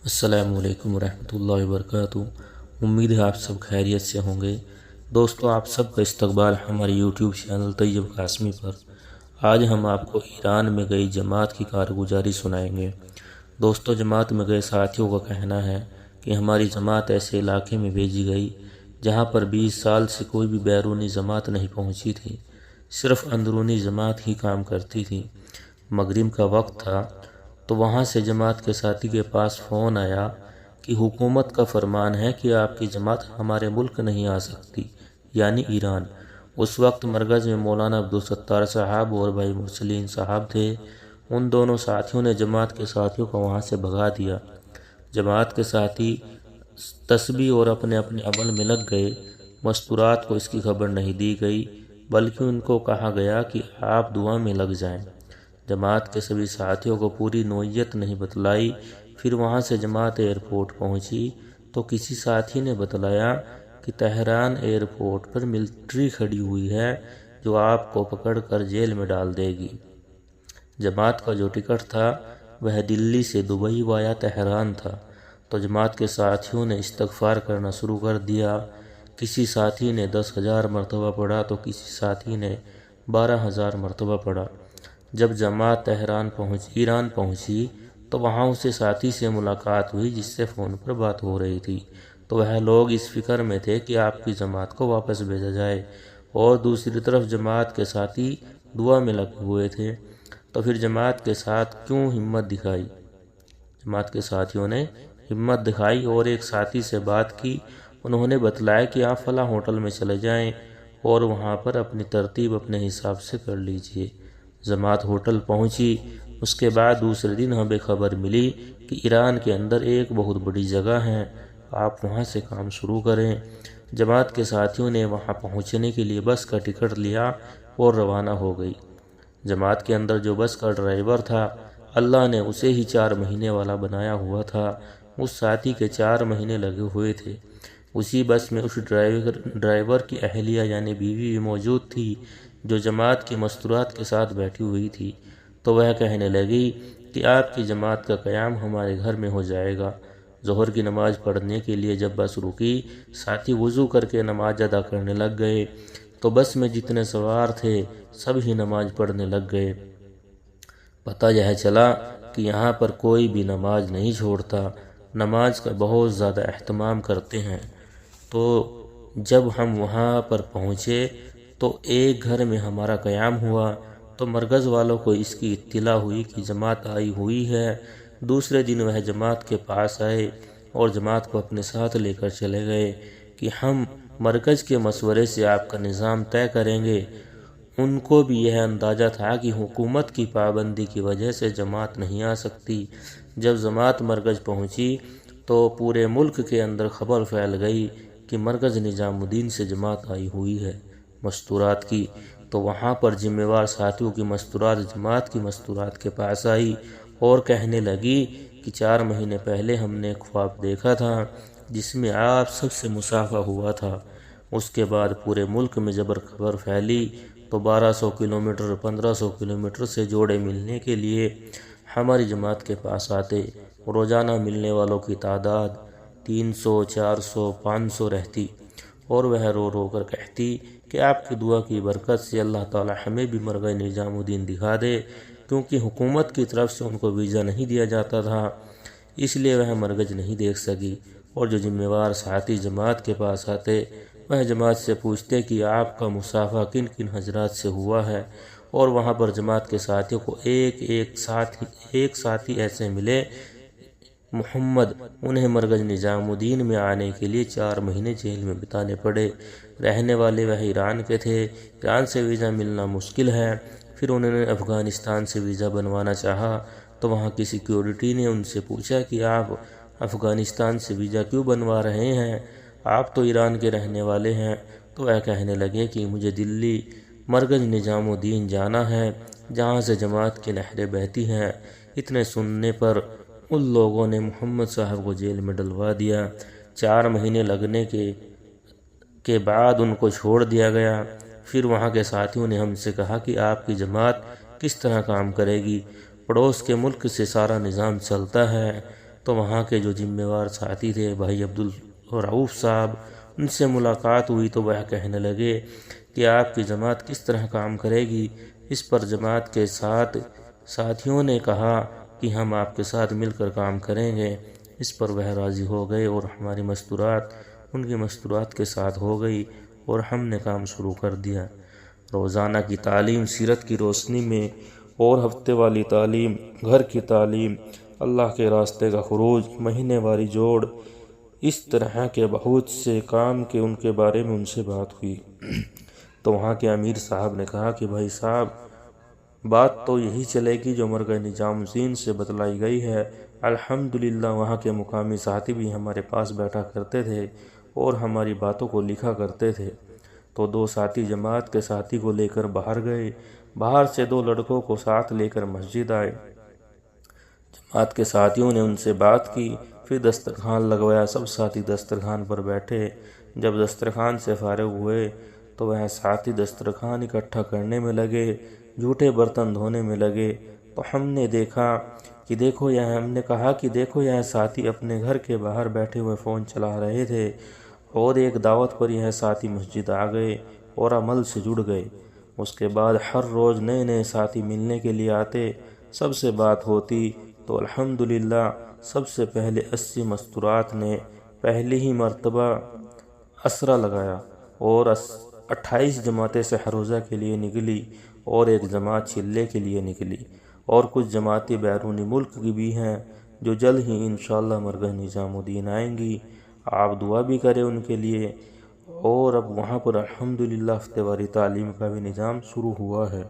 السلام علیکم ورحمۃ اللہ وبرکاتہ۔ امید ہے آپ سب خیریت سے ہوں گے۔ دوستو، آپ سب کا استقبال ہمارے یوٹیوب چینل طیب قاسمی پر۔ آج ہم آپ کو ایران میں گئی جماعت کی کارگزاری سنائیں گے۔ دوستو، جماعت میں گئے ساتھیوں کا کہنا ہے کہ ہماری جماعت ایسے علاقے میں بھیجی گئی جہاں پر 20 سال سے کوئی بھی بیرونی جماعت نہیں پہنچی تھی، صرف اندرونی جماعت ہی کام کرتی تھی۔ مغرب کا وقت تھا تو وہاں سے جماعت کے ساتھی کے پاس فون آیا کہ حکومت کا فرمان ہے کہ آپ کی جماعت ہمارے ملک نہیں آ سکتی، یعنی ایران۔ اس وقت مرکز میں مولانا عبدالستار صاحب اور بھائی مرسلین صاحب تھے۔ ان دونوں ساتھیوں نے جماعت کے ساتھیوں کو وہاں سے بھگا دیا۔ جماعت کے ساتھی تسبیح اور اپنے اپنے عمل میں لگ گئے۔ مستورات کو اس کی خبر نہیں دی گئی، بلکہ ان کو کہا گیا کہ آپ دعا میں لگ جائیں۔ جماعت کے سبھی ساتھیوں کو پوری نوعیت نہیں بتلائی۔ پھر وہاں سے جماعت ایئرپورٹ پہنچی تو کسی ساتھی نے بتلایا کہ تہران ایئرپورٹ پر ملٹری کھڑی ہوئی ہے جو آپ کو پکڑ کر جیل میں ڈال دے گی۔ جماعت کا جو ٹکٹ تھا وہ دلی سے دبئی وایا تہران تھا، تو جماعت کے ساتھیوں نے استغفار کرنا شروع کر دیا۔ کسی ساتھی نے 10,000 مرتبہ پڑھا تو کسی ساتھی نے 12,000 مرتبہ پڑھا۔ جب جماعت ایران پہنچی تو وہاں اسے ساتھی سے ملاقات ہوئی جس سے فون پر بات ہو رہی تھی، تو وہ لوگ اس فکر میں تھے کہ آپ کی جماعت کو واپس بھیجا جائے، اور دوسری طرف جماعت کے ساتھی دعا میں لگے ہوئے تھے۔ تو پھر جماعت کے ساتھ کیوں ہمت دکھائی؟ جماعت کے ساتھیوں نے ہمت دکھائی اور ایک ساتھی سے بات کی۔ انہوں نے بتلایا کہ آپ فلاں ہوٹل میں چلے جائیں اور وہاں پر اپنی ترتیب اپنے حساب سے کر لیجئے۔ جماعت ہوٹل پہنچی۔ اس کے بعد دوسرے دن ہمیں خبر ملی کہ ایران کے اندر ایک بہت بڑی جگہ ہے، آپ وہاں سے کام شروع کریں۔ جماعت کے ساتھیوں نے وہاں پہنچنے کے لیے بس کا ٹکٹ لیا اور روانہ ہو گئی۔ جماعت کے اندر جو بس کا ڈرائیور تھا، اللہ نے اسے ہی 4 مہینے والا بنایا ہوا تھا۔ اس ساتھی کے 4 مہینے لگے ہوئے تھے۔ اسی بس میں اس ڈرائیور کی اہلیہ یعنی بیوی بھی موجود تھی جو جماعت کی مستورات کے ساتھ بیٹھی ہوئی تھی۔ تو وہ کہنے لگی کہ آپ کی جماعت کا قیام ہمارے گھر میں ہو جائے گا۔ ظہر کی نماز پڑھنے کے لیے جب بس رکی، ساتھی وضو کر کے نماز ادا کرنے لگ گئے، تو بس میں جتنے سوار تھے سب ہی نماز پڑھنے لگ گئے۔ پتہ یہ چلا کہ یہاں پر کوئی بھی نماز نہیں چھوڑتا، نماز کا بہت زیادہ اہتمام کرتے ہیں۔ تو جب ہم وہاں پر پہنچے تو ایک گھر میں ہمارا قیام ہوا، تو مرکز والوں کو اس کی اطلاع ہوئی کہ جماعت آئی ہوئی ہے۔ دوسرے دن وہ جماعت کے پاس آئے اور جماعت کو اپنے ساتھ لے کر چلے گئے کہ ہم مرکز کے مشورے سے آپ کا نظام طے کریں گے۔ ان کو بھی یہ اندازہ تھا کہ حکومت کی پابندی کی وجہ سے جماعت نہیں آ سکتی۔ جب جماعت مرکز پہنچی تو پورے ملک کے اندر خبر پھیل گئی کہ مرکز نظام الدین سے جماعت آئی ہوئی ہے مستورات کی۔ تو وہاں پر ذمہ وار ساتھیوں کی مستورات جماعت کی مستورات کے پاس آئی اور کہنے لگی کہ 4 مہینے پہلے ہم نے خواب دیکھا تھا جس میں آپ سب سے مصافحہ ہوا تھا۔ اس کے بعد پورے ملک میں جب خبر پھیلی تو 1200 کلومیٹر 1500 کلومیٹر سے جوڑے ملنے کے لیے ہماری جماعت کے پاس آتے۔ روزانہ ملنے والوں کی تعداد 300 400 500 رہتی، اور وہ رو رو کر کہتی کہ آپ کی دعا کی برکت سے اللہ تعالی ہمیں بھی مرکز نظام الدین دکھا دے، کیونکہ حکومت کی طرف سے ان کو ویزا نہیں دیا جاتا تھا، اس لیے وہ مرکز نہیں دیکھ سکی۔ اور جو ذمہ وار ساتھی جماعت کے پاس آتے وہ جماعت سے پوچھتے کہ آپ کا مصافحہ کن کن حضرات سے ہوا ہے، اور وہاں پر جماعت کے ساتھیوں کو ایک ساتھی ایسے ملے محمد، انہیں مرکز نظام الدین میں آنے کے لیے 4 مہینے جیل میں بتانے پڑے۔ رہنے والے وہ ایران کے تھے، ایران سے ویزا ملنا مشکل ہے۔ پھر انہوں نے افغانستان سے ویزا بنوانا چاہا تو وہاں کی سیکیورٹی نے ان سے پوچھا کہ آپ افغانستان سے ویزا کیوں بنوا رہے ہیں، آپ تو ایران کے رہنے والے ہیں۔ تو وہ کہنے لگے کہ مجھے دلی مرکز نظام الدین جانا ہے جہاں سے جماعت کی نہریں بہتی ہیں۔ اتنے سننے پر ان لوگوں نے محمد صاحب کو جیل میں ڈلوا دیا۔ 4 مہینے لگنے کے بعد ان کو چھوڑ دیا گیا۔ پھر وہاں کے ساتھیوں نے ہم سے کہا کہ آپ کی جماعت کس طرح کام کرے گی، پڑوس کے ملک سے سارا نظام چلتا ہے، تو وہاں کے جو ذمہ وار ساتھی تھے بھائی عبدالرؤف صاحب، ان سے ملاقات ہوئی تو وہ کہنے لگے کہ آپ کی جماعت کس طرح کام کرے گی۔ اس پر جماعت کے ساتھیوں نے کہا کہ ہم آپ کے ساتھ مل کر کام کریں گے۔ اس پر وہ راضی ہو گئے اور ہماری مستورات ان کی مستورات کے ساتھ ہو گئی اور ہم نے کام شروع کر دیا۔ روزانہ کی تعلیم سیرت کی روشنی میں اور ہفتے والی تعلیم، گھر کی تعلیم، اللہ کے راستے کا خروج، مہینے واری جوڑ، اس طرح کے بہت سے کام کے ان کے بارے میں ان سے بات ہوئی۔ تو وہاں کے امیر صاحب نے کہا کہ بھائی صاحب، بات تو یہی چلے گی جو مرکز نظام الدین سے بتلائی گئی ہے۔ الحمدللہ وہاں کے مقامی ساتھی بھی ہمارے پاس بیٹھا کرتے تھے اور ہماری باتوں کو لکھا کرتے تھے۔ تو دو ساتھی جماعت کے ساتھی کو لے کر باہر گئے، باہر سے دو لڑکوں کو ساتھ لے کر مسجد آئے۔ جماعت کے ساتھیوں نے ان سے بات کی، پھر دسترخوان لگوایا، سب ساتھی دسترخوان پر بیٹھے۔ جب دسترخوان سے فارغ ہوئے تو وہ ساتھی دسترخوان اکٹھا کرنے میں لگے، جھوٹے برتن دھونے میں لگے۔ تو ہم نے کہا کہ دیکھو یہ ساتھی اپنے گھر کے باہر بیٹھے ہوئے فون چلا رہے تھے اور ایک دعوت پر یہ ساتھی مسجد آ گئے اور عمل سے جڑ گئے۔ اس کے بعد ہر روز نئے نئے ساتھی ملنے کے لیے آتے، سب سے بات ہوتی۔ تو الحمدللہ سب سے پہلے 80 مستورات نے پہلی ہی مرتبہ اسرہ لگایا اور 28 جماعتیں سحروزہ کے لیے نکلی اور ایک جماعت چلے کے لیے نکلی، اور کچھ جماعتیں بیرونی ملک کی بھی ہیں جو جلد ہی انشاءاللہ مرکز نظام الدین آئیں گی۔ آپ دعا بھی کریں ان کے لیے۔ اور اب وہاں پر الحمدللہ ہفتے واری تعلیم کا بھی نظام شروع ہوا ہے۔